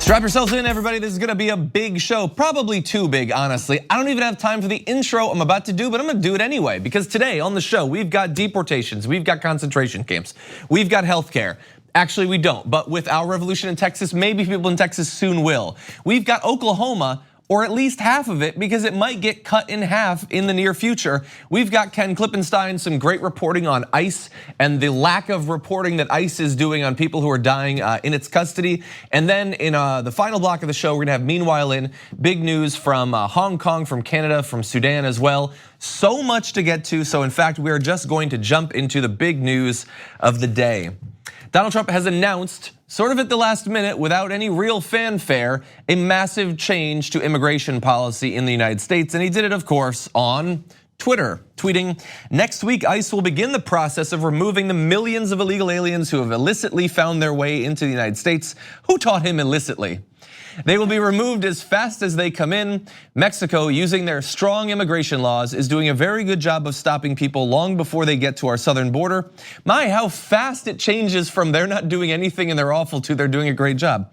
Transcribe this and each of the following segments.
Strap yourselves in, everybody. This is gonna be a big show, probably too big, honestly. I don't even have time for the intro I'm about to do, but I'm gonna do it anyway, because today on the show, we've got deportations, we've got concentration camps, we've got healthcare. Actually, we don't, but with our revolution in Texas, maybe people in Texas soon will. We've got Oklahoma, or at least half of it, because it might get cut in half in the near future. We've got Ken Klippenstein, some great reporting on ICE and the lack of reporting that ICE is doing on people who are dying in its custody. And then in the final block of the show, we're gonna have Meanwhile in big news from Hong Kong, from Canada, from Sudan as well. So much to get to, so in fact, we are just going to jump into the big news of the day. Donald Trump has announced, sort of at the last minute, without any real fanfare, a massive change to immigration policy in the United States. And he did it, of course, on Twitter, tweeting, "Next week, ICE will begin the process of removing the millions of illegal aliens who have illicitly found their way into the United States." Who taught him illicitly? "They will be removed as fast as they come in. Mexico, using their strong immigration laws, is doing a very good job of stopping people long before they get to our southern border." My, how fast it changes from they're not doing anything and they're awful to they're doing a great job.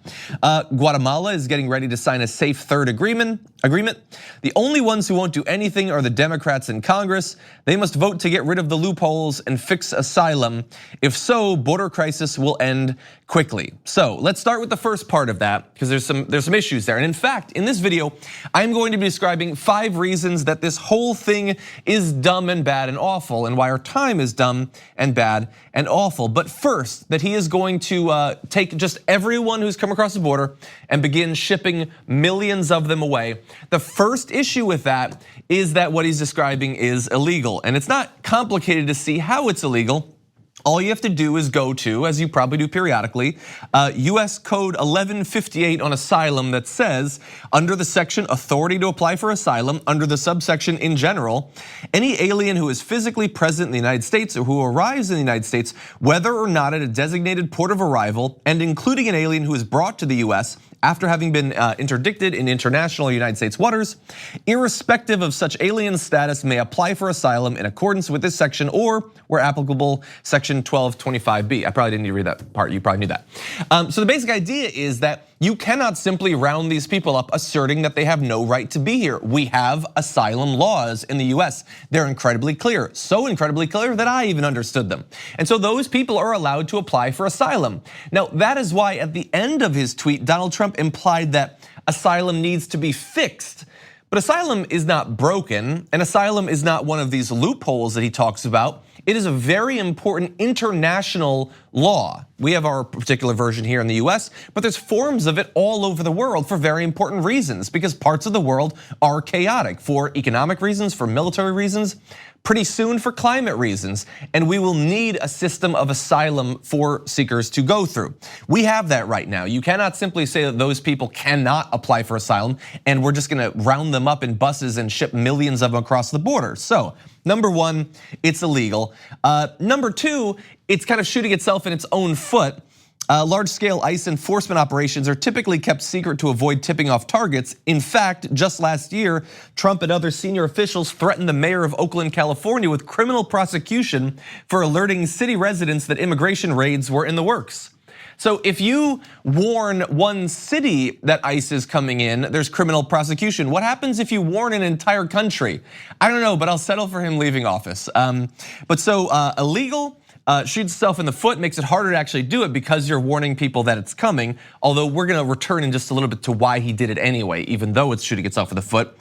Guatemala is getting ready to sign a safe third agreement. "The only ones who won't do anything are the Democrats in Congress. They must vote to get rid of the loopholes and fix asylum. If so, border crisis will end quickly." So let's start with the first part of that, because there's some issues there. And in fact, in this video, I'm going to be describing 5 reasons that this whole thing is dumb and bad and awful, and why our time is dumb and bad and awful. But first, that he is going to take just everyone who's come across the border and begin shipping millions of them away. The first issue with that is that what he's describing is illegal, and it's not complicated to see how it's illegal. All you have to do is go to, as you probably do periodically, US Code 1158 on asylum that says, under the section authority to apply for asylum, under the subsection in general, any alien who is physically present in the United States or who arrives in the United States, whether or not at a designated port of arrival, and including an alien who is brought to the US after having been interdicted in international United States waters, irrespective of such alien status, may apply for asylum in accordance with this section or, where applicable, section 1225B. I probably didn't need to read that part, you probably knew that. So the basic idea is that you cannot simply round these people up asserting that they have no right to be here. We have asylum laws in the US. They're incredibly clear, so incredibly clear that I even understood them. And so those people are allowed to apply for asylum. Now, that is why at the end of his tweet, Donald Trump implied that asylum needs to be fixed. But asylum is not broken, and asylum is not one of these loopholes that he talks about. It is a very important international law. We have our particular version here in the US, but there's forms of it all over the world for very important reasons, because parts of the world are chaotic for economic reasons, for military reasons, pretty soon for climate reasons, and we will need a system of asylum for seekers to go through. We have that right now. You cannot simply say that those people cannot apply for asylum and we're just gonna round them up in buses and ship millions of them across the border. So, number one, it's illegal. Number two, it's kind of shooting itself in its own foot. Large-scale ICE enforcement operations are typically kept secret to avoid tipping off targets. In fact, just last year, Trump and other senior officials threatened the mayor of Oakland, California with criminal prosecution for alerting city residents that immigration raids were in the works. So if you warn one city that ICE is coming in, there's criminal prosecution. What happens if you warn an entire country? I don't know, but I'll settle for him leaving office. But so illegal, shoots itself in the foot, makes it harder to actually do it because you're warning people that it's coming. Although we're gonna return in just a little bit to why he did it anyway, even though it's shooting itself in the foot.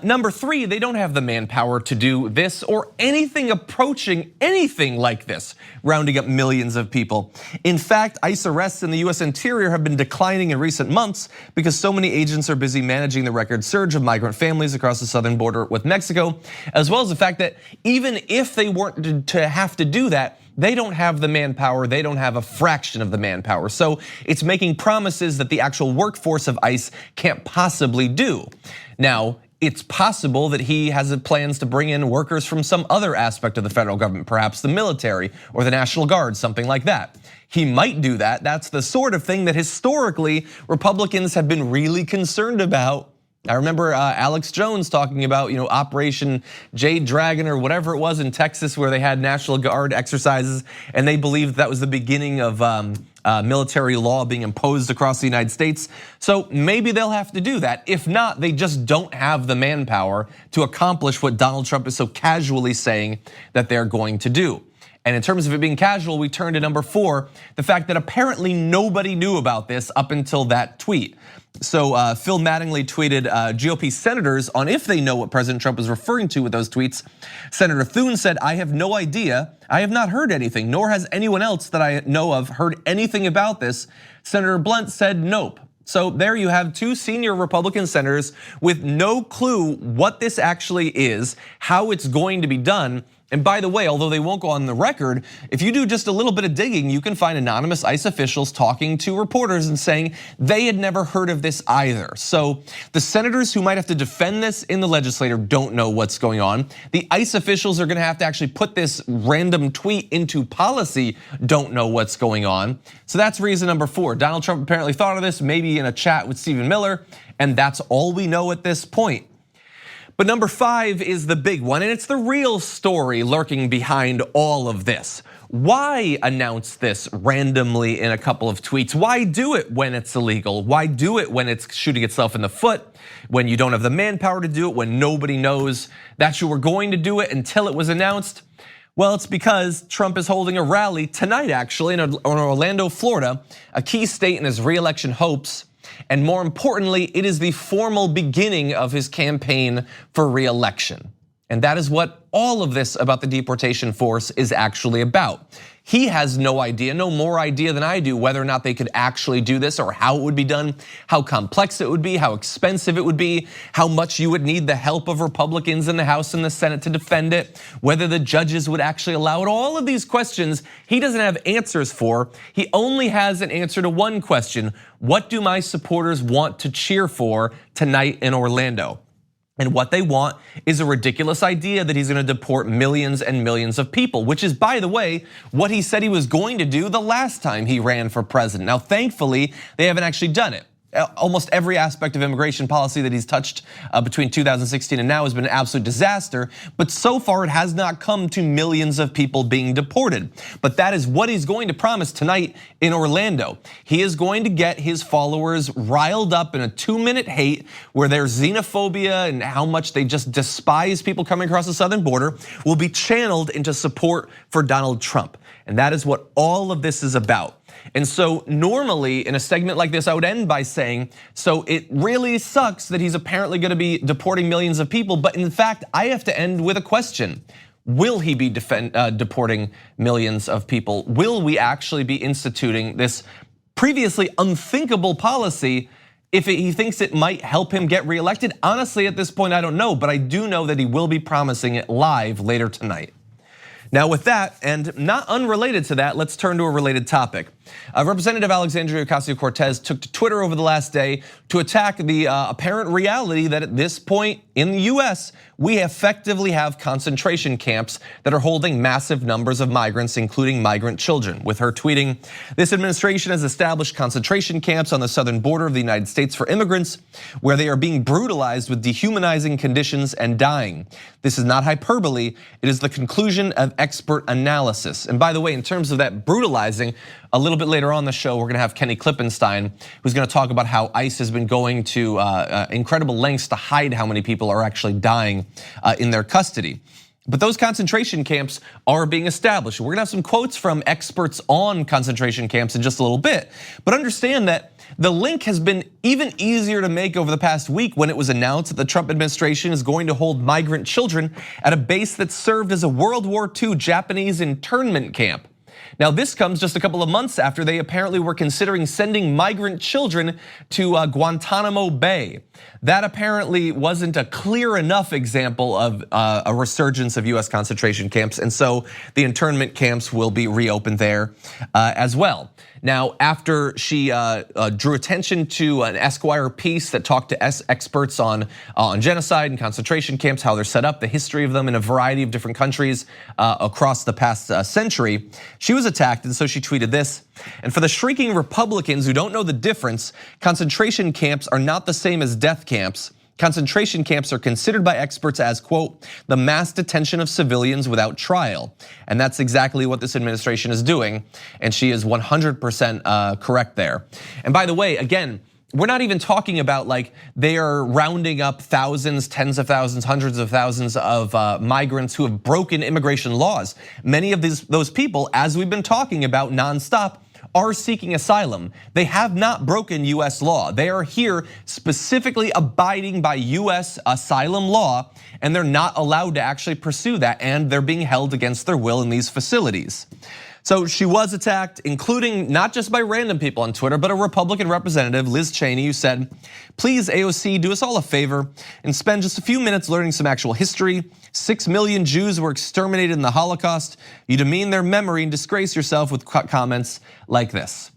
Number three, they don't have the manpower to do this or anything approaching anything like this, rounding up millions of people. In fact, ICE arrests in the US Interior have been declining in recent months because so many agents are busy managing the record surge of migrant families across the southern border with Mexico, as well as the fact that even if they weren't to have to do that, they don't have the manpower, they don't have a fraction of the manpower. So it's making promises that the actual workforce of ICE can't possibly do. Now, it's possible that he has plans to bring in workers from some other aspect of the federal government, perhaps the military or the National Guard, something like that. He might do that. That's the sort of thing that historically Republicans have been really concerned about. I remember Alex Jones talking about, Operation Jade Dragon or whatever it was in Texas, where they had National Guard exercises, and they believed that was the beginning of military law being imposed across the United States. So maybe they'll have to do that. If not, they just don't have the manpower to accomplish what Donald Trump is so casually saying that they're going to do. And in terms of it being casual, we turn to number 4, the fact that apparently nobody knew about this up until that tweet. So Phil Mattingly tweeted GOP senators on if they know what President Trump was referring to with those tweets. Senator Thune said, "I have no idea. I have not heard anything, nor has anyone else that I know of heard anything about this." Senator Blunt said, "Nope." So there you have 2 senior Republican senators with no clue what this actually is, how it's going to be done. And by the way, although they won't go on the record, if you do just a little bit of digging, you can find anonymous ICE officials talking to reporters and saying they had never heard of this either. So the senators who might have to defend this in the legislature don't know what's going on. The ICE officials are gonna have to actually put this random tweet into policy, don't know what's going on. So that's reason number 4. Donald Trump apparently thought of this, maybe in a chat with Stephen Miller, and that's all we know at this point. But number 5 is the big one, and it's the real story lurking behind all of this. Why announce this randomly in a couple of tweets? Why do it when it's illegal? Why do it when it's shooting itself in the foot? When you don't have the manpower to do it, when nobody knows that you were going to do it until it was announced? Well, it's because Trump is holding a rally tonight, actually, in Orlando, Florida, a key state in his re-election hopes. And more importantly, it is the formal beginning of his campaign for re-election. And that is what all of this about the deportation force is actually about. He has no idea, no more idea than I do, whether or not they could actually do this or how it would be done, how complex it would be, how expensive it would be, how much you would need the help of Republicans in the House and the Senate to defend it, whether the judges would actually allow it. All of these questions he doesn't have answers for. He only has an answer to one question: what do my supporters want to cheer for tonight in Orlando? And what they want is a ridiculous idea that he's gonna deport millions and millions of people, which is, by the way, what he said he was going to do the last time he ran for president. Now, thankfully, they haven't actually done it. Almost every aspect of immigration policy that he's touched between 2016 and now has been an absolute disaster, but so far it has not come to millions of people being deported. But that is what he's going to promise tonight in Orlando. He is going to get his followers riled up in a 2-minute hate where their xenophobia and how much they just despise people coming across the southern border will be channeled into support for Donald Trump. And that is what all of this is about. And so normally in a segment like this, I would end by saying, so it really sucks that he's apparently gonna be deporting millions of people, but in fact, I have to end with a question. Will he be deporting millions of people? Will we actually be instituting this previously unthinkable policy if he thinks it might help him get reelected? Honestly, at this point, I don't know, but I do know that he will be promising it live later tonight. Now with that, and not unrelated to that, let's turn to a related topic. Representative Alexandria Ocasio-Cortez took to Twitter over the last day to attack the apparent reality that at this point in the US, we effectively have concentration camps that are holding massive numbers of migrants, including migrant children. With her tweeting, "This administration has established concentration camps on the southern border of the United States for immigrants, where they are being brutalized with dehumanizing conditions and dying. This is not hyperbole, it is the conclusion of expert analysis." And by the way, in terms of that brutalizing, a little bit later on the show, we're gonna have Kenny Klippenstein, who's gonna talk about how ICE has been going to incredible lengths to hide how many people are actually dying in their custody. But those concentration camps are being established. We're gonna have some quotes from experts on concentration camps in just a little bit. But understand that the link has been even easier to make over the past week when it was announced that the Trump administration is going to hold migrant children at a base that served as a World War II Japanese internment camp. Now this comes just a couple of months after they apparently were considering sending migrant children to Guantanamo Bay. That apparently wasn't a clear enough example of a resurgence of US concentration camps, and so the internment camps will be reopened there as well. Now, after she drew attention to an Esquire piece that talked to experts on genocide and concentration camps, how they're set up, the history of them in a variety of different countries across the past century, she was attacked, and so she tweeted this. "And for the shrieking Republicans who don't know the difference, concentration camps are not the same as death camps. concentration camps are considered by experts as, quote, the mass detention of civilians without trial. And that's exactly what this administration is doing, and she is 100% correct there. And by the way, again, we're not even talking about like they are rounding up thousands, tens of thousands, hundreds of thousands of migrants who have broken immigration laws. Many of those people, as we've been talking about nonstop, are seeking asylum. They have not broken US law. They are here specifically abiding by US asylum law, and they're not allowed to actually pursue that, and they're being held against their will in these facilities. So she was attacked, including not just by random people on Twitter, but a Republican representative, Liz Cheney, who said, please AOC, do us all a favor and spend just a few minutes learning some actual history. 6 million Jews were exterminated in the Holocaust. You demean their memory and disgrace yourself with comments like this.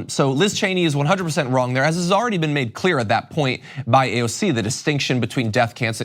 So Liz Cheney is 100% wrong there, as has already been made clear at that point by AOC, the distinction between death camps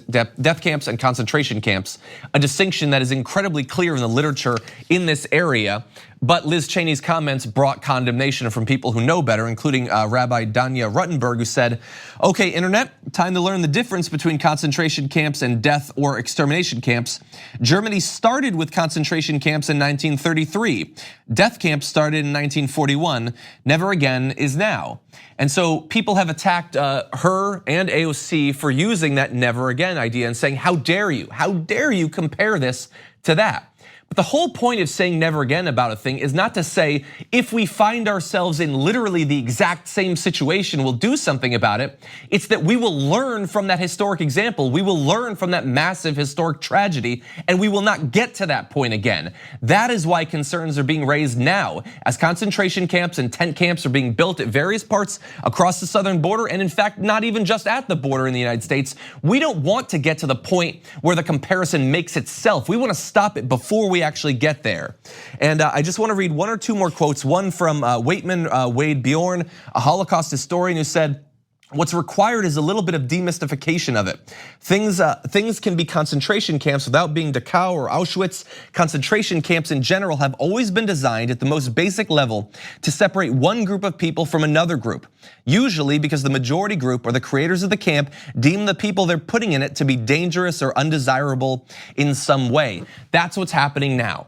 and concentration camps, a distinction that is incredibly clear in the literature in this area. But Liz Cheney's comments brought condemnation from people who know better, including Rabbi Danya Ruttenberg, who said, okay, internet, time to learn the difference between concentration camps and death or extermination camps. Germany started with concentration camps in 1933. Death camps started in 1941. Never again is now. And so people have attacked her and AOC for using that never again idea and saying, how dare you compare this to that? But the whole point of saying never again about a thing is not to say if we find ourselves in literally the exact same situation, we'll do something about it. It's that we will learn from that historic example. We will learn from that massive historic tragedy, and we will not get to that point again. That is why concerns are being raised now as concentration camps and tent camps are being built at various parts across the southern border, and in fact, not even just at the border in the United States. We don't want to get to the point where the comparison makes itself. We want to stop it before we actually get there. And I just want to read one or two more quotes. One from Waitman Wade Bjorn, a Holocaust historian, who said, what's required is a little bit of demystification of it. Things can be concentration camps without being Dachau or Auschwitz. Concentration camps in general have always been designed at the most basic level to separate one group of people from another group. Usually because the majority group or the creators of the camp deem the people they're putting in it to be dangerous or undesirable in some way. That's what's happening now.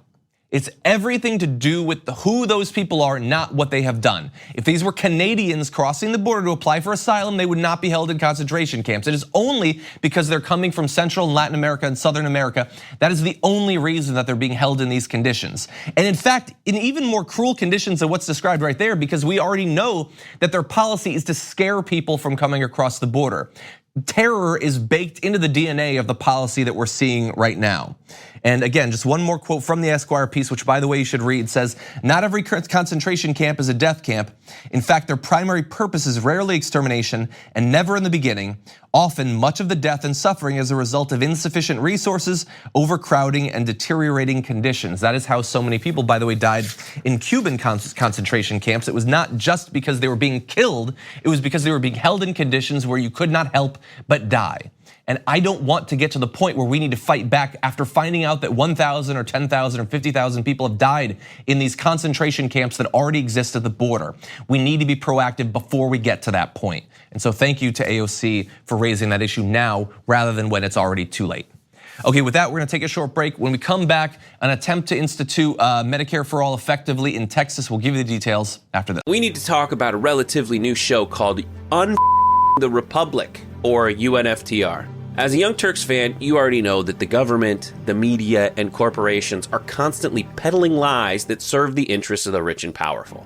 It's everything to do with who those people are, not what they have done. If these were Canadians crossing the border to apply for asylum, they would not be held in concentration camps. It is only because they're coming from Central and Latin America and Southern America. That is the only reason that they're being held in these conditions. And in fact, in even more cruel conditions than what's described right there, because we already know that their policy is to scare people from coming across the border. Terror is baked into the DNA of the policy that we're seeing right now. And again, just one more quote from the Esquire piece, which by the way you should read, says, not every concentration camp is a death camp. In fact, their primary purpose is rarely extermination and never in the beginning. Often much of the death and suffering is a result of insufficient resources, overcrowding, and deteriorating conditions. That is how so many people, by the way, died in Cuban concentration camps. It was not just because they were being killed, it was because they were being held in conditions where you could not help but die. And I don't want to get to the point where we need to fight back after finding out that 1,000 or 10,000 or 50,000 people have died in these concentration camps that already exist at the border. We need to be proactive before we get to that point. And so thank you to AOC for raising that issue now rather than when it's already too late. Okay, with that, we're gonna take a short break. When we come back, an attempt to institute Medicare For All effectively in Texas. We'll give you the details after this. We need to talk about a relatively new show called the Republic, or UNFTR. As a Young Turks fan, you already know that the government, the media, and corporations are constantly peddling lies that serve the interests of the rich and powerful.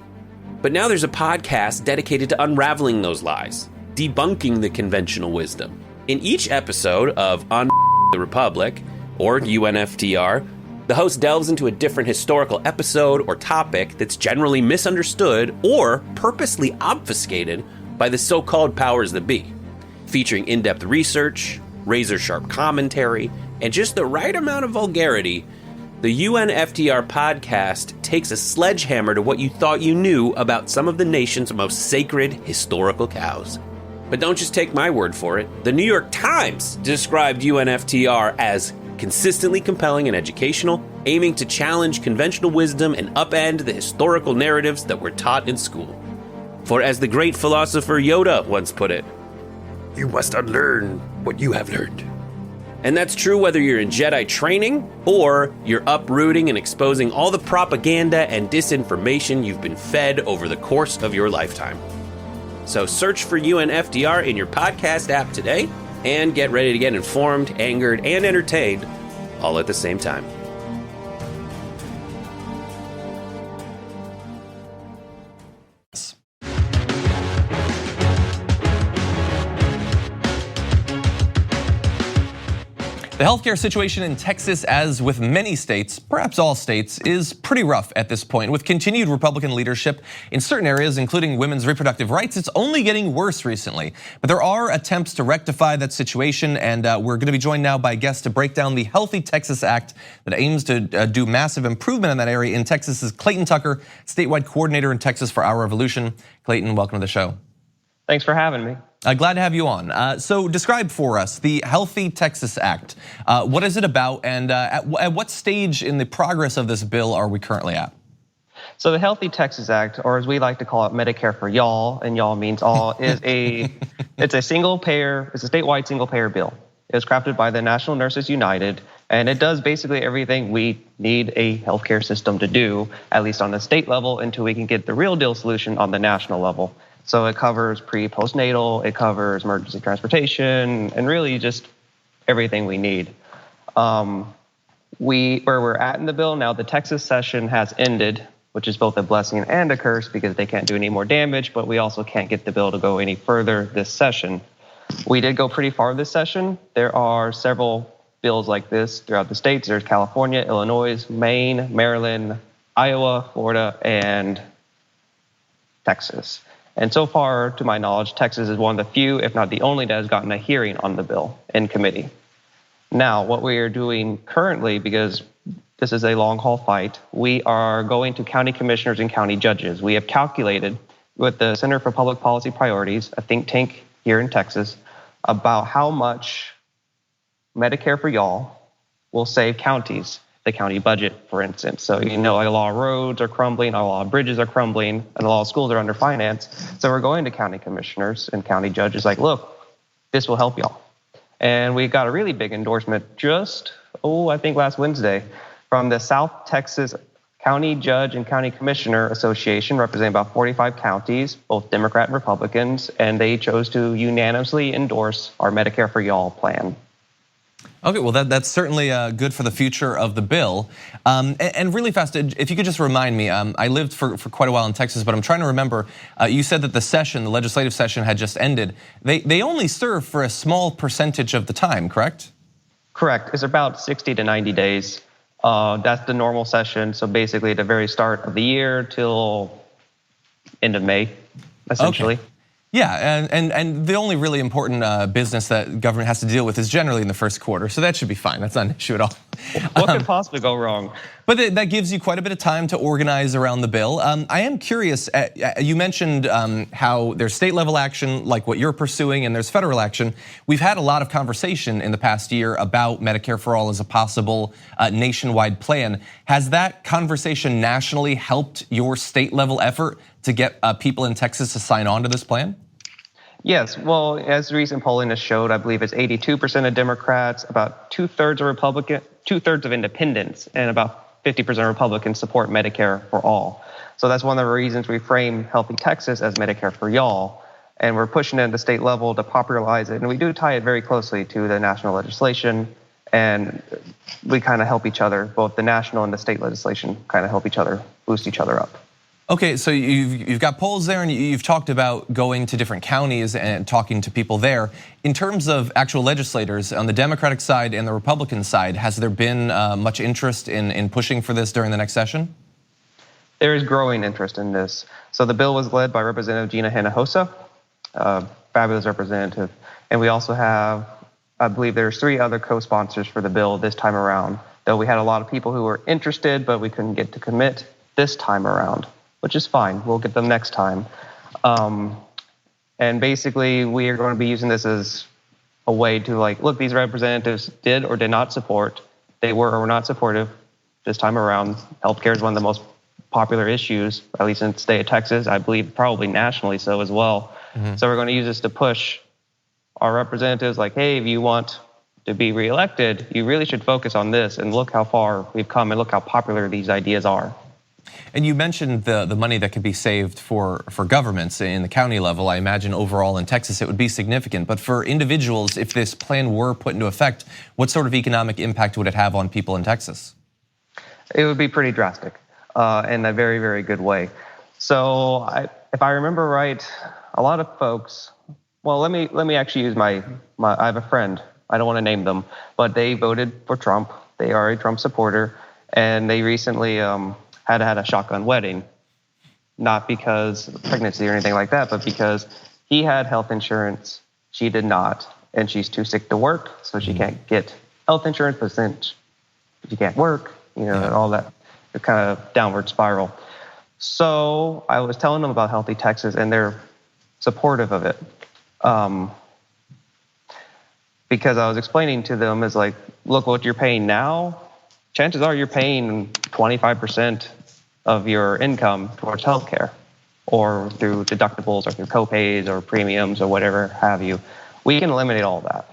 But now there's a podcast dedicated to unraveling those lies, debunking the conventional wisdom. In each episode of the Republic, or UNFTR, the host delves into a different historical episode or topic that's generally misunderstood or purposely obfuscated by the so-called powers that be. Featuring in-depth research, razor-sharp commentary, and just the right amount of vulgarity, the UNFTR podcast takes a sledgehammer to what you thought you knew about some of the nation's most sacred historical cows. But don't just take my word for it. The New York Times described UNFTR as consistently compelling and educational, aiming to challenge conventional wisdom and upend the historical narratives that were taught in school. For as the great philosopher Yoda once put it, You must unlearn what you have learned. And that's true whether you're in Jedi training or you're uprooting and exposing all the propaganda and disinformation you've been fed over the course of your lifetime. So search for UNFDR in your podcast app today and get ready to get informed, angered, and entertained all at the same time. The healthcare situation in Texas, as with many states, perhaps all states, is pretty rough at this point. With continued Republican leadership in certain areas, including women's reproductive rights, it's only getting worse recently. But there are attempts to rectify that situation, and we're going to be joined now by guests to break down the Healthy Texas Act that aims to do massive improvement in that area. In Texas is Clayon Tucker, statewide coordinator in Texas for Our Revolution. Clayton, welcome to the show. Thanks for having me. Glad to have you on. So describe for us the Healthy Texas Act. What is it about, and at what stage in the progress of this bill are we currently at? So the Healthy Texas Act, or as we like to call it, Medicare For Ya'll, and y'all means all, it's a statewide single payer bill. It was crafted by the National Nurses United, and it does basically everything we need a healthcare system to do, at least on the state level, until we can get the real deal solution on the national level. So it covers postnatal, it covers emergency transportation, and really just everything we need. Where we're at in the bill now, the Texas session has ended, which is both a blessing and a curse because they can't do any more damage, but we also can't get the bill to go any further this session. We did go pretty far this session. There are several bills like this throughout the states. There's California, Illinois, Maine, Maryland, Iowa, Florida, and Texas. And so far, to my knowledge, Texas is one of the few, if not the only, that has gotten a hearing on the bill in committee. Now, what we are doing currently, because this is a long haul fight, we are going to county commissioners and county judges. We have calculated with the Center for Public Policy Priorities, a think tank here in Texas, about how much Medicare For Ya'll will save counties. The county budget, for instance. So, a lot of roads are crumbling, a lot of bridges are crumbling, and a lot of schools are underfinanced. So we're going to county commissioners and county judges like, look, this will help y'all. And we got a really big endorsement I think last Wednesday from the South Texas County Judge and County Commissioner Association, representing about 45 counties, both Democrat and Republicans, and they chose to unanimously endorse our Medicare For Ya'll plan. Okay, well that's certainly good for the future of the bill. And really fast, if you could just remind me, I lived for quite a while in Texas, but I'm trying to remember, you said that the legislative session had just ended. They only serve for a small percentage of the time, correct? Correct, it's about 60 to 90 days. That's the normal session, so basically at the very start of the year till end of May, essentially. Okay. Yeah, and the only really important business that government has to deal with is generally in the first quarter, so that should be fine. That's not an issue at all. What could possibly go wrong? But that gives you quite a bit of time to organize around the bill. I am curious, you mentioned how there's state level action like what you're pursuing and there's federal action. We've had a lot of conversation in the past year about Medicare For All as a possible nationwide plan. Has that conversation nationally helped your state level effort to get people in Texas to sign on to this plan? Yes, well, as recent polling has showed, I believe it's 82% of Democrats, about 2/3 of Republicans, 2/3 of independents, and about 50% of Republicans support Medicare For All. So that's one of the reasons we frame Healthy Texas as Medicare For Ya'll, and we're pushing it at the state level to popularize it. And we do tie it very closely to the national legislation, and we kind of help each other, both the national and the state legislation kind of help each other, boost each other up. Okay, so you've got polls there, and you've talked about going to different counties and talking to people there. In terms of actual legislators on the Democratic side and the Republican side, has there been much interest in pushing for this during the next session? There is growing interest in this. So the bill was led by Representative Gina Hinojosa, fabulous representative, and we also have, I believe there's 3 other co-sponsors for the bill this time around. Though we had a lot of people who were interested, but we couldn't get to commit this time around, which is fine. We'll get them next time. And basically, we are going to be using this as a way to look, these representatives did or did not support. They were or were not supportive this time around. Healthcare is one of the most popular issues, at least in the state of Texas. I believe probably nationally so as well. Mm-hmm. So we're going to use this to push our representatives like, hey, if you want to be reelected, you really should focus on this, and look how far we've come and look how popular these ideas are. And you mentioned the money that could be saved for governments in the county level. I imagine overall in Texas it would be significant. But for individuals, if this plan were put into effect, what sort of economic impact would it have on people in Texas? It would be pretty drastic in a very, very good way. So if I remember right, a lot of folks, well, let me actually use my I have a friend, I don't want to name them, but they voted for Trump. They are a Trump supporter, and they recently had a shotgun wedding, not because of pregnancy or anything like that, but because he had health insurance, she did not, and she's too sick to work, so she can't get health insurance, but since she can't work, and all that, the kind of downward spiral. So I was telling them about Healthy Texas, and they're supportive of it. Because I was explaining to them is like, look, what you're paying now, chances are you're paying 25% of your income towards healthcare, or through deductibles, or through copays, or premiums, or whatever have you. We can eliminate all that.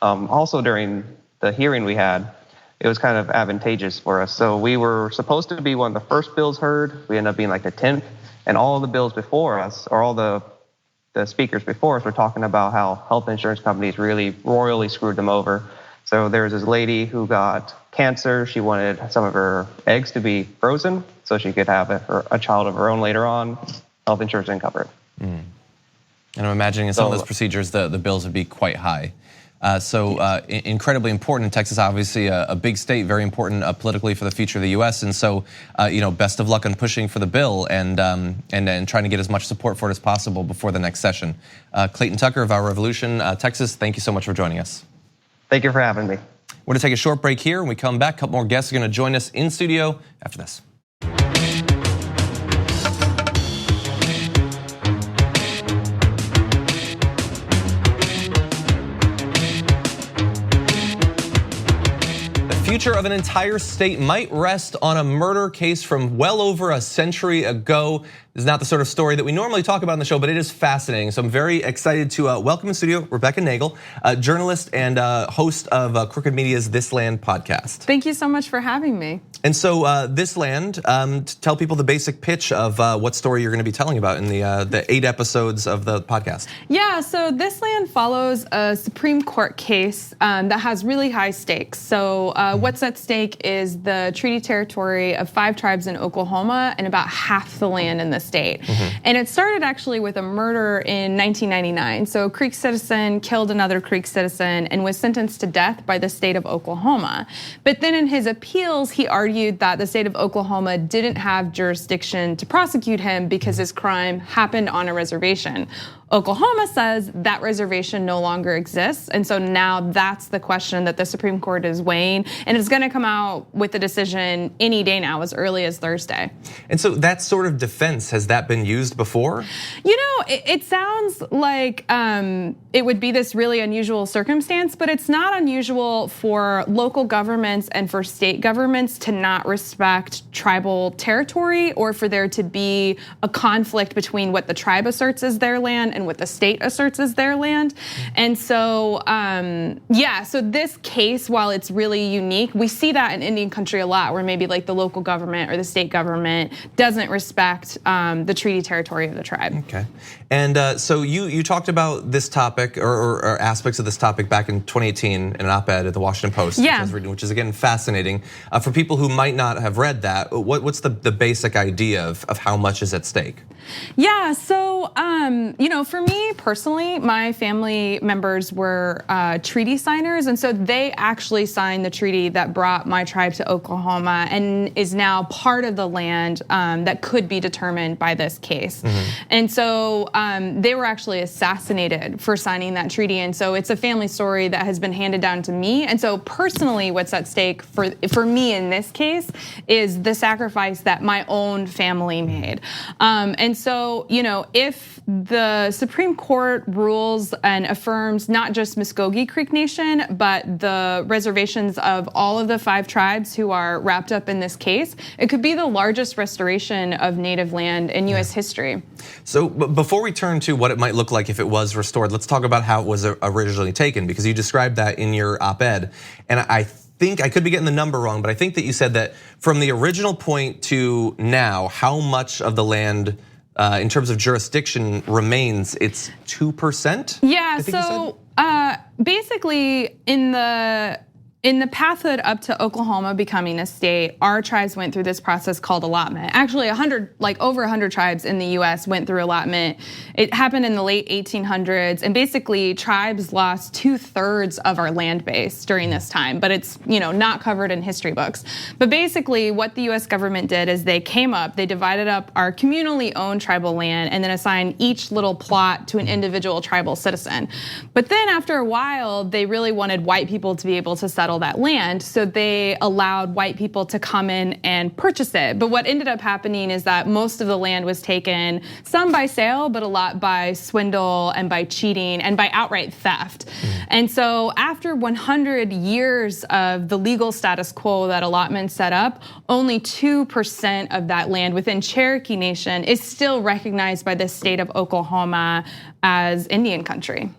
Also, during the hearing we had, it was kind of advantageous for us. So we were supposed to be one of the first bills heard. We ended up being like the 10th, and all of the bills before us, or all the speakers before us, were talking about how health insurance companies really royally screwed them over. So there was this lady who got cancer. She wanted some of her eggs to be frozen so she could have a child of her own later on. Health insurance didn't cover it. And I'm imagining in some of those procedures, the bills would be quite high. Incredibly important in Texas, obviously a big state, very important politically for the future of the U.S. And so, best of luck on pushing for the bill and trying to get as much support for it as possible before the next session. Clayton Tucker of Our Revolution, Texas, thank you so much for joining us. Thank you for having me. We're gonna take a short break here. When we come back, a couple more guests are gonna join us in studio after this. The future of an entire state might rest on a murder case from well over a century ago. This is not the sort of story that we normally talk about on the show, but it is fascinating. So I'm very excited to welcome in studio Rebecca Nagle, journalist and host of Crooked Media's This Land podcast. Thank you so much for having me. And so This Land, tell people the basic pitch of what story you're gonna be telling about in the 8 episodes of the podcast. Yeah, so This Land follows a Supreme Court case that has really high stakes. So what's at stake is the treaty territory of 5 tribes in Oklahoma and about half the land in the state. And it started actually with a murder in 1999. So a Creek citizen killed another Creek citizen and was sentenced to death by the state of Oklahoma. But then in his appeals, he argued that the state of Oklahoma didn't have jurisdiction to prosecute him because his crime happened on a reservation. Oklahoma says that reservation no longer exists, and so now that's the question that the Supreme Court is weighing, and it's gonna come out with a decision any day now, as early as Thursday. And so that sort of defense, has that been used before? It sounds like it would be this really unusual circumstance, but it's not unusual for local governments and for state governments to not respect tribal territory, or for there to be a conflict between what the tribe asserts as their land and what the state asserts as their land. And so, so this case, while it's really unique, we see that in Indian country a lot, where maybe like the local government or the state government doesn't respect the treaty territory of the tribe. Okay, and so you talked about this topic or aspects of this topic back in 2018 in an op-ed at the Washington Post, which is again fascinating. For people who might not have read that, what's the basic idea of how much is at stake? Yeah, so for me personally, my family members were treaty signers, and so they actually signed the treaty that brought my tribe to Oklahoma and is now part of the land that could be determined by this case. And so they were actually assassinated for signing that treaty, and so it's a family story that has been handed down to me. And so personally, what's at stake for me in this case is the sacrifice that my own family made. And so, if the Supreme Court rules and affirms not just Muskogee Creek Nation, but the reservations of all of the 5 tribes who are wrapped up in this case, it could be the largest restoration of native land in US history. So before we turn to what it might look like if it was restored, let's talk about how it was originally taken, because you described that in your op-ed. And I think, I could be getting the number wrong, but I think that you said that from the original point to now, how much of the land in terms of jurisdiction remains? It's 2%? Yeah, so basically in the pathhood up to Oklahoma becoming a state, our tribes went through this process called allotment. Actually, over 100 tribes in the US went through allotment. It happened in the late 1800s, and basically tribes lost 2/3 of our land base during this time, but it's not covered in history books. But basically what the US government did is they divided up our communally owned tribal land and then assigned each little plot to an individual tribal citizen. But then after a while, they really wanted white people to be able to settle that land, so they allowed white people to come in and purchase it. But what ended up happening is that most of the land was taken, some by sale, but a lot by swindle and by cheating and by outright theft. And so after 100 years of the legal status quo that allotment set up, only 2% of that land within Cherokee Nation is still recognized by the state of Oklahoma as Indian country.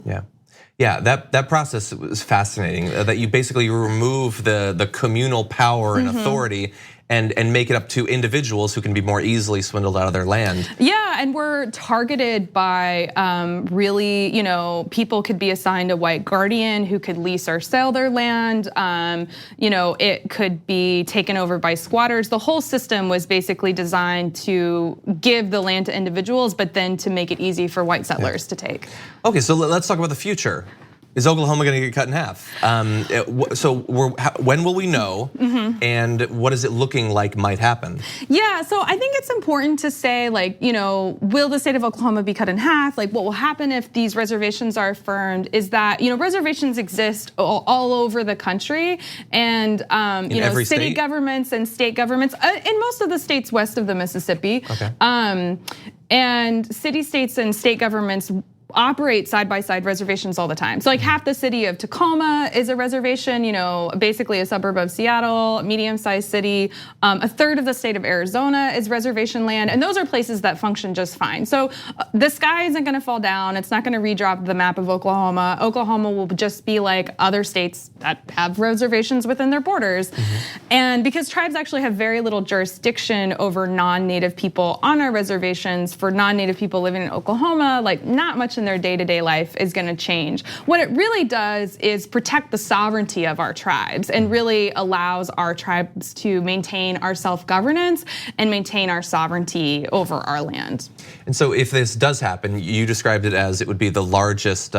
Yeah, that process was fascinating. That you basically remove the communal power and authority and make it up to individuals who can be more easily swindled out of their land. Yeah, and we're targeted by really, people could be assigned a white guardian who could lease or sell their land. It could be taken over by squatters. The whole system was basically designed to give the land to individuals, but then to make it easy for white settlers to take. Okay, so let's talk about the future. Is Oklahoma going to get cut in half? So when will we know, and what is it looking like might happen? Yeah, so I think it's important to say, will the state of Oklahoma be cut in half? What will happen if these reservations are affirmed is that, reservations exist all over the country, and city governments and state governments in most of the states west of the Mississippi, and city states and state governments operate side-by-side reservations all the time. So half the city of Tacoma is a reservation, basically a suburb of Seattle, medium-sized city. A third of the state of Arizona is reservation land, and those are places that function just fine. So the sky isn't gonna fall down. It's not gonna redrop the map of Oklahoma. Oklahoma will just be like other states that have reservations within their borders. And because tribes actually have very little jurisdiction over non-native people on our reservations, for non-native people living in Oklahoma, not much in their day-to-day life is gonna change. What it really does is protect the sovereignty of our tribes and really allows our tribes to maintain our self-governance and maintain our sovereignty over our land. And so if this does happen, you described it as it would be the largest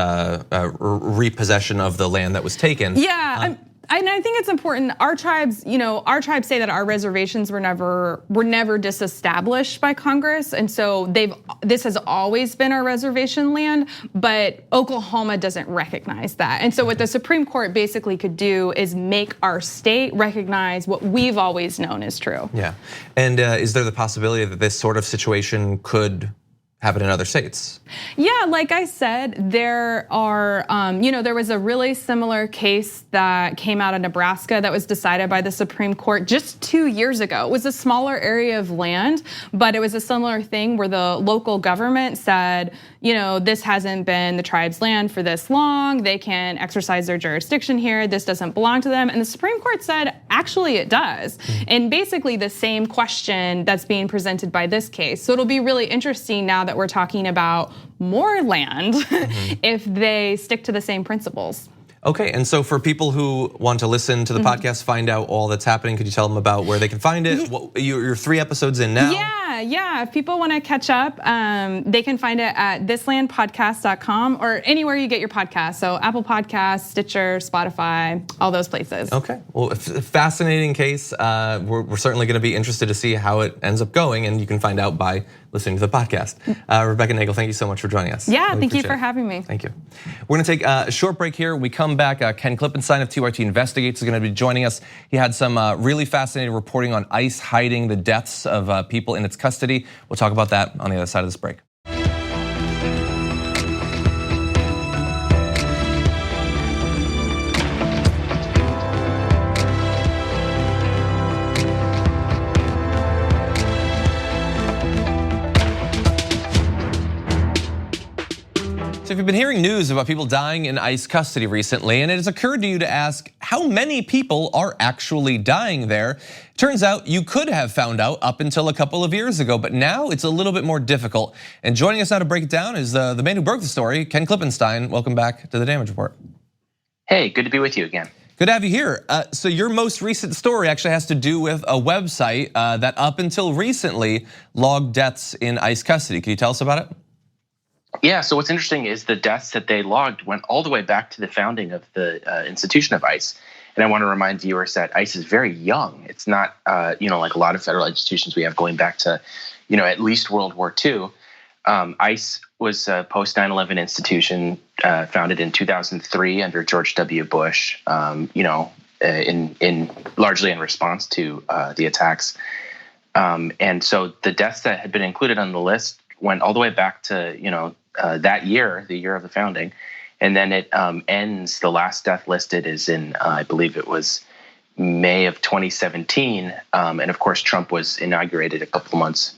repossession of the land that was taken. Yeah. And I think it's important. Our tribes say that our reservations were never disestablished by Congress, and so this has always been our reservation land. But Oklahoma doesn't recognize that, and so what the Supreme Court basically could do is make our state recognize what we've always known is true. Yeah, and is there the possibility that this sort of situation could happen in other states? Yeah, like I said, there are, there was a really similar case that came out of Nebraska that was decided by the Supreme Court just 2 years ago. It was a smaller area of land, but it was a similar thing where the local government said, this hasn't been the tribe's land for this long. They can exercise their jurisdiction here. This doesn't belong to them. And the Supreme Court said, actually it does. And basically the same question that's being presented by this case. So it'll be really interesting now that we're talking about more land if they stick to the same principles. Okay, and so for people who want to listen to the podcast, find out all that's happening, could you tell them about where they can find it? You're 3 episodes in now. Yeah. If people want to catch up, they can find it at thislandpodcast.com or anywhere you get your podcasts. So Apple Podcasts, Stitcher, Spotify, all those places. Okay, well, a fascinating case. We're certainly going to be interested to see how it ends up going, and you can find out by listening to the podcast. Rebecca Nagle, thank you so much for joining us. Yeah, thank you for having me. Thank you. We're going to take a short break here. We come back. Ken Klippenstein of TYT Investigates is going to be joining us. He had some really fascinating reporting on ICE hiding the deaths of people in its custody. We'll talk about that on the other side of this break. if you've been hearing news about people dying in ICE custody recently, and it has occurred to you to ask how many people are actually dying there, turns out you could have found out up until a couple of years ago, but now it's a little bit more difficult. And joining us now to break it down is the man who broke the story, Ken Klippenstein. Welcome back to the Damage Report. Hey, good to be with you again. Good to have you here. So your most recent story actually has to do with a website that up until recently logged deaths in ICE custody. Can you tell us about it? Yeah, so what's interesting is the deaths that they logged went all the way back to the founding of the institution of ICE. And I want to remind viewers that ICE is very young. It's not, like a lot of federal institutions we have going back to, at least World War II. ICE was a post 9/11 institution founded in 2003 under George W. Bush. In largely in response to the attacks. And so the deaths that had been included on the list went all the way back to that year, the year of the founding, and then it ends. The last death listed is in I believe it was May of 2017, and of course Trump was inaugurated a couple of months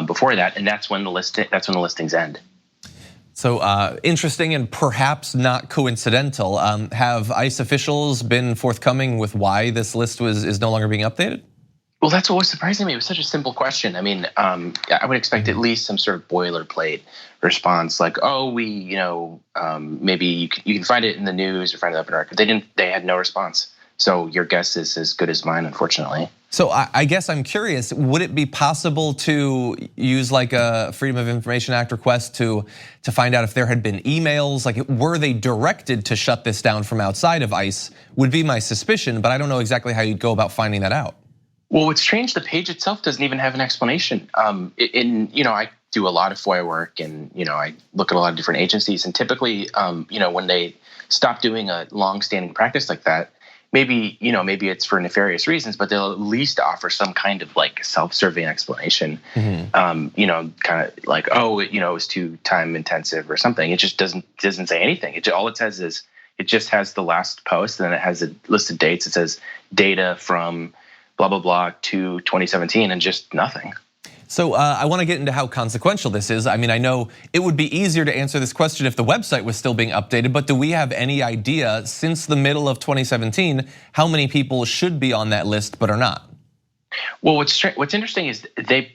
before that, and that's when the listings end. So interesting and perhaps not coincidental. Have ICE officials been forthcoming with why this list is no longer being updated? Well, that's what was surprising me. It was such a simple question. I mean, I would expect at least some sort of boilerplate response, like, "Oh, maybe you can find it in the news or find it up in our archive." They had no response. So your guess is as good as mine, unfortunately. So I guess I'm curious, would it be possible to use like a Freedom of Information Act request to find out if there had been emails? Like, were they directed to shut this down from outside of ICE? Would be my suspicion, but I don't know exactly how you'd go about finding that out. Well, what's strange, the page itself doesn't even have an explanation. I do a lot of FOIA work, and I look at a lot of different agencies, and typically, when they stop doing a long-standing practice like that, maybe it's for nefarious reasons, but they'll at least offer some kind of like self-serving explanation. Kind of like, it was too time intensive or something. It just doesn't say anything. All it says is it just has the last post, and then it has a list of dates. It says data from blah, blah, blah to 2017, and just nothing. So I want to get into how consequential this is. I mean, I know it would be easier to answer this question if the website was still being updated, but do we have any idea since the middle of 2017 how many people should be on that list but are not? Well, what's interesting is they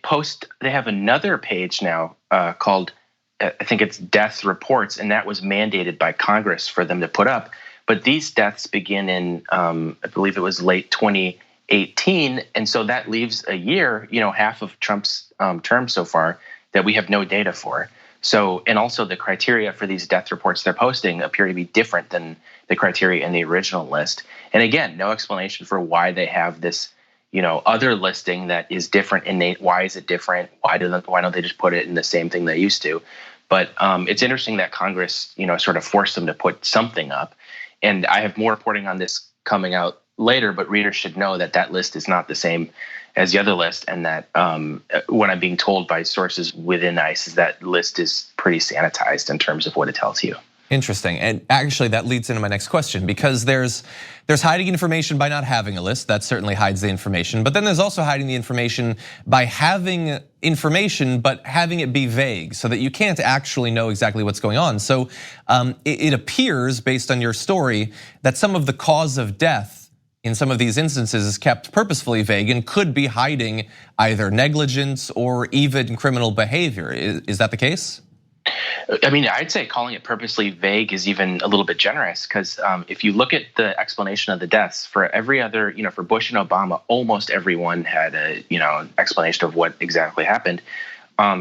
have another page now called, I think it's death reports, and that was mandated by Congress for them to put up. But these deaths begin in, I believe it was late 2018, and so that leaves a year, half of Trump's term so far, that we have no data for. So, and also the criteria for these death reports they're posting appear to be different than the criteria in the original list. And again, no explanation for why they have this, other listing that is different. And why is it different? Why don't they just put it in the same thing they used to? But it's interesting that Congress, sort of forced them to put something up. And I have more reporting on this coming out later, but readers should know that that list is not the same as the other list, and that what I'm being told by sources within ICE is that list is pretty sanitized in terms of what it tells you. Interesting, and actually that leads into my next question, because there's hiding information by not having a list. That certainly hides the information, but then there's also hiding the information by having information but having it be vague so that you can't actually know exactly what's going on. So it appears, based on your story, that some of the cause of death in some of these instances is kept purposefully vague and could be hiding either negligence or even criminal behavior. Is that the case? I mean, I'd say calling it purposely vague is even a little bit generous, because if you look at the explanation of the deaths for every other, for Bush and Obama, almost everyone had a, explanation of what exactly happened.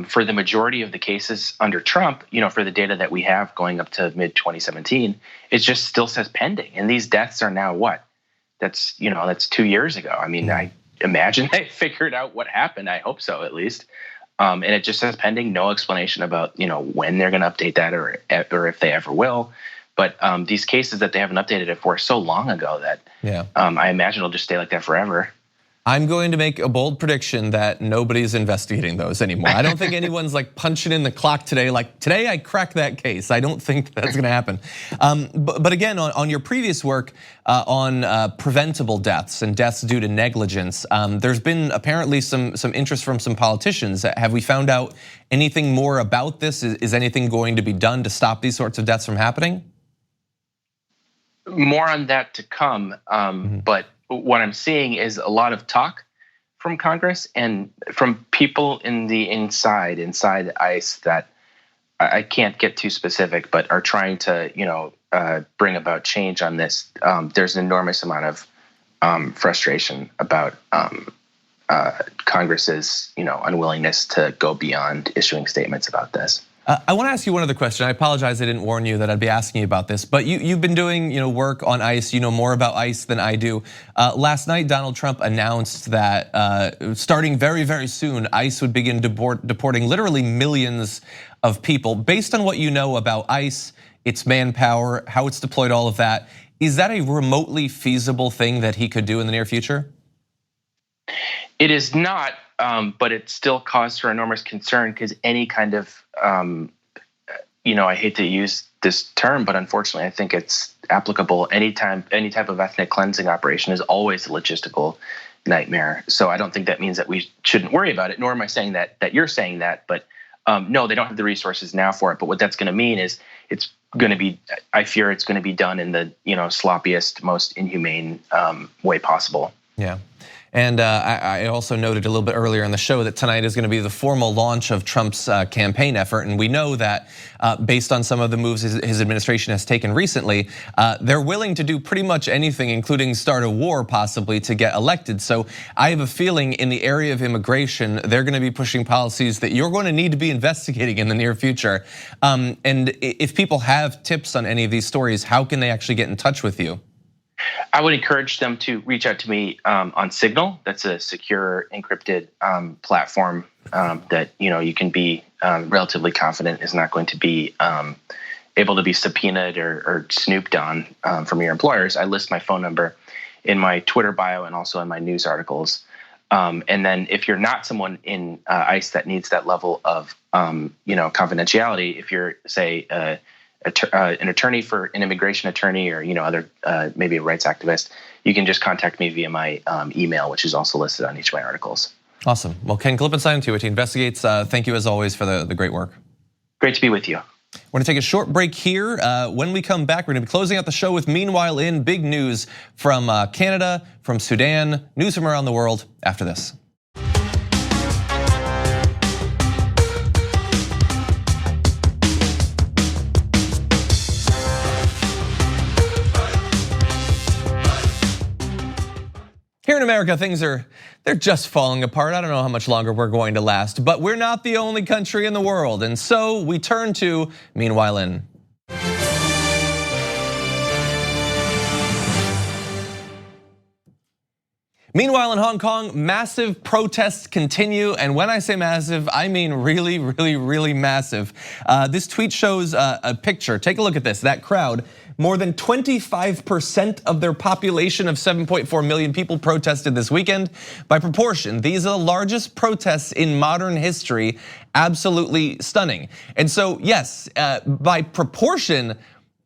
For the majority of the cases under Trump, for the data that we have going up to mid 2017, it just still says pending. And these deaths are now what? That's 2 years ago. I mean, I imagine they figured out what happened. I hope so, at least. And it just says pending, no explanation about, when they're going to update that or if they ever will. But these cases that they haven't updated it for so long ago that I imagine it'll just stay like that forever. I'm going to make a bold prediction that nobody's investigating those anymore. I don't think anyone's like punching in the clock today, like today I cracked that case. I don't think that's gonna happen. But again, on your previous work on preventable deaths and deaths due to negligence, there's been apparently some interest from some politicians. Have we found out anything more about this? Is anything going to be done to stop these sorts of deaths from happening? More on that to come, but what I'm seeing is a lot of talk from Congress and from people in the inside ICE that I can't get too specific, but are trying to bring about change on this. There's an enormous amount of frustration about Congress's unwillingness to go beyond issuing statements about this. I want to ask you one other question. I apologize I didn't warn you that I'd be asking you about this, but you've been doing work on ICE. You know more about ICE than I do. Last night, Donald Trump announced that starting very, very soon, ICE would begin deporting literally millions of people. Based on what you know about ICE, its manpower, how it's deployed, all of that, is that a remotely feasible thing that he could do in the near future? It is not. But it still caused for enormous concern because any kind of, I hate to use this term, but unfortunately I think it's applicable any type of ethnic cleansing operation is always a logistical nightmare. So I don't think that means that we shouldn't worry about it, nor am I saying that you're saying that, but no, they don't have the resources now for it. But what that's going to mean is I fear it's going to be done in the, sloppiest, most inhumane way possible. Yeah. And I also noted a little bit earlier in the show that tonight is going to be the formal launch of Trump's campaign effort. And we know that based on some of the moves his administration has taken recently, they're willing to do pretty much anything, including start a war possibly to get elected. So I have a feeling in the area of immigration, they're going to be pushing policies that you're going to need to be investigating in the near future. And if people have tips on any of these stories, how can they actually get in touch with you? I would encourage them to reach out to me on Signal. That's a secure, encrypted platform that you can be relatively confident is not going to be able to be subpoenaed or snooped on from your employers. I list my phone number in my Twitter bio and also in my news articles. And then if you're not someone in ICE that needs that level of confidentiality, if you're say an attorney for an immigration attorney or other maybe a rights activist, you can just contact me via my email, which is also listed on each of my articles. Awesome. Well, Ken Klippenstein, TYT Investigates. Thank you as always for the great work. Great to be with you. We're gonna take a short break here. When we come back, we're gonna be closing out the show with Meanwhile In, big news from Canada, from Sudan, news from around the world after this. Here in America, they're just falling apart. I don't know how much longer we're going to last, but we're not the only country in the world. And so we turn to Meanwhile In. Meanwhile, in Hong Kong, massive protests continue. And when I say massive, I mean really, really, really massive. This tweet shows a picture. Take a look at this, that crowd. More than 25% of their population of 7.4 million people protested this weekend. By proportion, these are the largest protests in modern history. Absolutely stunning. And so, yes, by proportion,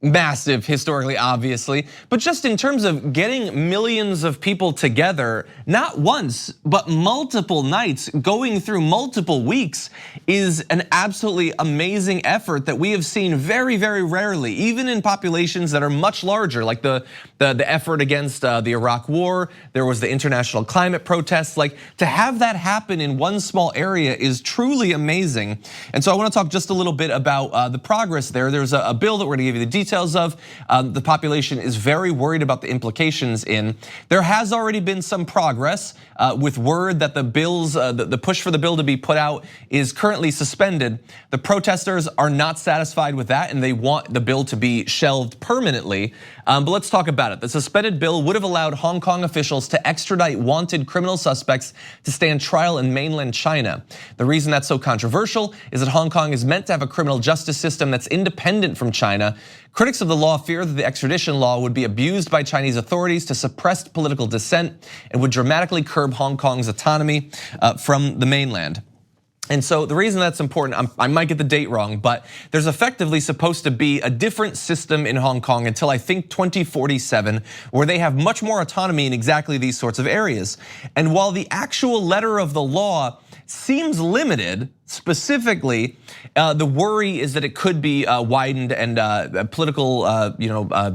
massive historically, obviously, but just in terms of getting millions of people together, not once, but multiple nights, going through multiple weeks, is an absolutely amazing effort that we have seen very, very rarely, even in populations that are much larger, like the effort against the Iraq War. There was the international climate protests. Like, to have that happen in one small area is truly amazing. And so I want to talk just a little bit about the progress there. There's a bill that we're going to give you the details of. The population is very worried about the implications in. There has already been some progress with word that the push for the bill to be put out is currently suspended. The protesters are not satisfied with that and they want the bill to be shelved permanently. But let's talk about it. The suspended bill would have allowed Hong Kong officials to extradite wanted criminal suspects to stand trial in mainland China. The reason that's so controversial is that Hong Kong is meant to have a criminal justice system that's independent from China. Critics of the law fear that the extradition law would be abused by Chinese authorities to suppress political dissent and would dramatically curb Hong Kong's autonomy from the mainland. And so the reason that's important, I might get the date wrong, but there's effectively supposed to be a different system in Hong Kong until I think 2047, where they have much more autonomy in exactly these sorts of areas. And while the actual letter of the law seems limited, specifically, the worry is that it could be widened and political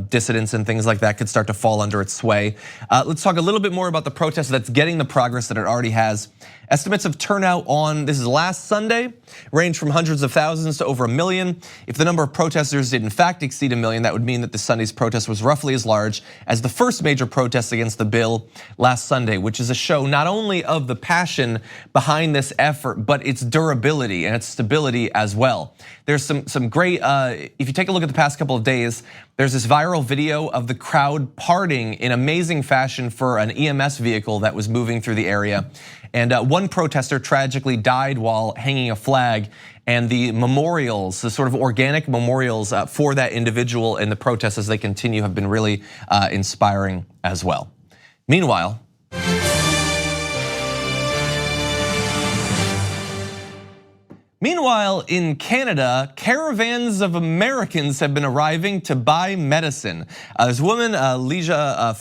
dissidents and things like that could start to fall under its sway. Let's talk a little bit more about the protest that's getting the progress that it already has. Estimates of turnout on, this is last Sunday, range from hundreds of thousands to over 1 million. If the number of protesters did in fact exceed 1 million, that would mean that this Sunday's protest was roughly as large as the first major protest against the bill last Sunday, which is a show not only of the passion behind this effort, but its durability and its stability as well. There's some great, if you take a look at the past couple of days, there's this viral video of the crowd parting in amazing fashion for an EMS vehicle that was moving through the area. And one protester tragically died while hanging a flag, and the memorials, the sort of organic memorials for that individual in the protests as they continue have been really inspiring as well. Meanwhile, in Canada, caravans of Americans have been arriving to buy medicine. There's a woman, Leisha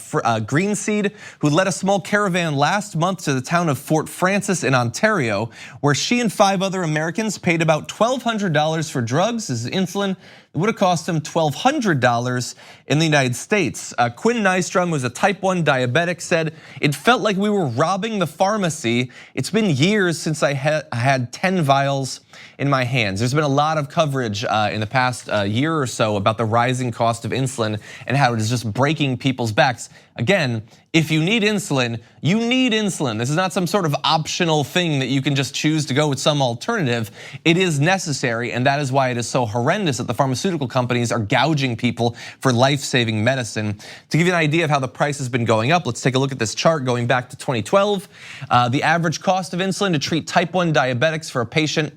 Greenseed, who led a small caravan last month to the town of Fort Frances in Ontario, where she and 5 other Americans paid about $1,200 for drugs. This is insulin. It would have cost them $1,200 in the United States. Quinn Nystrom, who's a type 1 diabetic, said, "It felt like we were robbing the pharmacy. It's been years since I had 10 vials in my hands." There's been a lot of coverage in the past year or so about the rising cost of insulin and how it is just breaking people's backs. Again, if you need insulin, you need insulin. This is not some sort of optional thing that you can just choose to go with some alternative. It is necessary, and that is why it is so horrendous that the pharmaceutical companies are gouging people for life-saving medicine. To give you an idea of how the price has been going up, let's take a look at this chart going back to 2012. The average cost of insulin to treat type 1 diabetics for a patient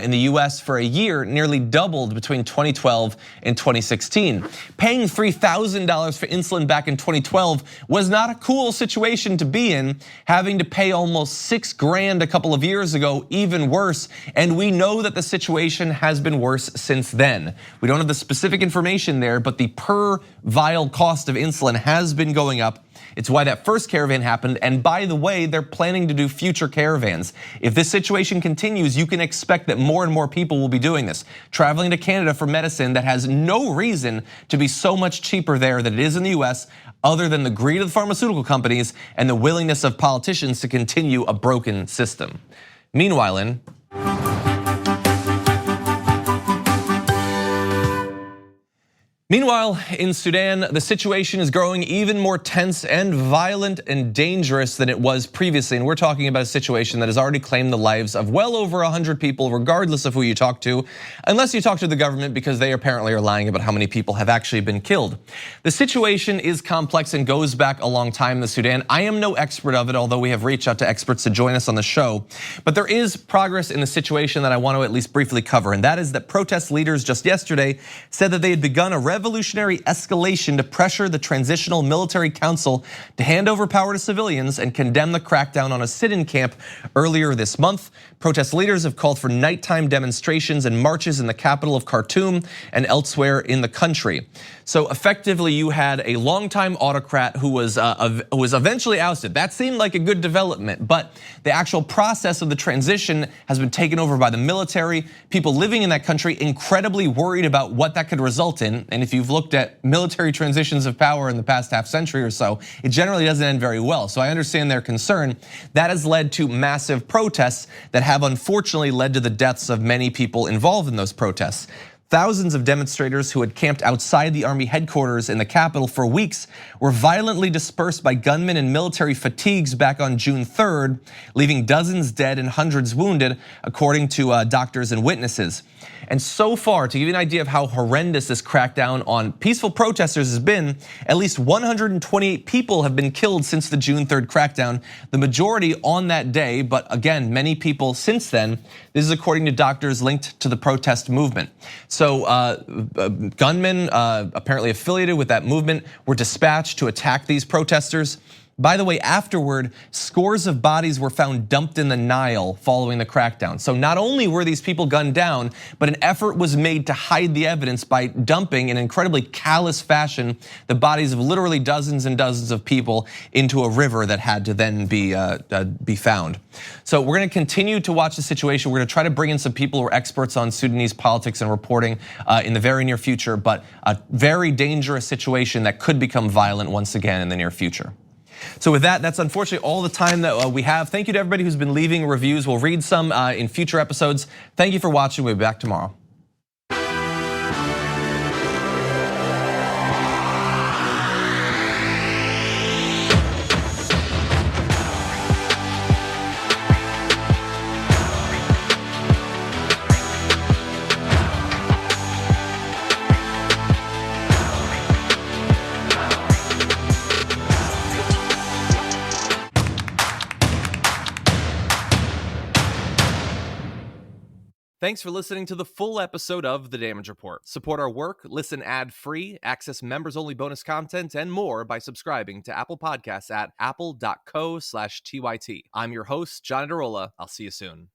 in the US for a year nearly doubled between 2012 and 2016. Paying $3,000 for insulin back in 2012 was not a cool situation to be in. Having to pay almost $6 grand a couple of years ago, even worse. And we know that the situation has been worse since then. We don't have the specific information there, but the per vial cost of insulin has been going up. It's why that first caravan happened, and by the way, they're planning to do future caravans. If this situation continues, you can expect that more and more people will be doing this. Traveling to Canada for medicine that has no reason to be so much cheaper there than it is in the US, other than the greed of the pharmaceutical companies and the willingness of politicians to continue a broken system. Meanwhile, in Sudan, the situation is growing even more tense and violent and dangerous than it was previously. And we're talking about a situation that has already claimed the lives of well over 100 people, regardless of who you talk to, unless you talk to the government, because they apparently are lying about how many people have actually been killed. The situation is complex and goes back a long time in the Sudan. I am no expert of it, although we have reached out to experts to join us on the show. But there is progress in the situation that I want to at least briefly cover. And that is that protest leaders just yesterday said that they had begun a revolutionary escalation to pressure the Transitional Military Council to hand over power to civilians and condemn the crackdown on a sit-in camp earlier this month. Protest leaders have called for nighttime demonstrations and marches in the capital of Khartoum and elsewhere in the country. So effectively, you had a longtime autocrat who was eventually ousted. That seemed like a good development, but the actual process of the transition has been taken over by the military. People living in that country incredibly worried about what that could result in. And if you've looked at military transitions of power in the past half century or so, it generally doesn't end very well. So I understand their concern. That has led to massive protests that have unfortunately led to the deaths of many people involved in those protests. Thousands of demonstrators who had camped outside the army headquarters in the capital for weeks were violently dispersed by gunmen and military fatigues back on June 3rd, leaving dozens dead and hundreds wounded, according to doctors and witnesses. And so far, to give you an idea of how horrendous this crackdown on peaceful protesters has been, at least 128 people have been killed since the June 3rd crackdown, the majority on that day, but again, many people since then. This is according to doctors linked to the protest movement. So So gunmen apparently affiliated with that movement were dispatched to attack these protesters. By the way, afterward, scores of bodies were found dumped in the Nile following the crackdown. So not only were these people gunned down, but an effort was made to hide the evidence by dumping in incredibly callous fashion the bodies of literally dozens and dozens of people into a river that had to then be found. So we're gonna continue to watch the situation. We're gonna try to bring in some people who are experts on Sudanese politics and reporting in the very near future, but a very dangerous situation that could become violent once again in the near future. So with that, that's unfortunately all the time that we have. Thank you to everybody who's been leaving reviews. We'll read some in future episodes. Thank you for watching. We'll be back tomorrow. Thanks for listening to the full episode of The Damage Report. Support our work, listen ad-free, access members-only bonus content, and more by subscribing to Apple Podcasts at apple.co/TYT. I'm your host, John Adarola. I'll see you soon.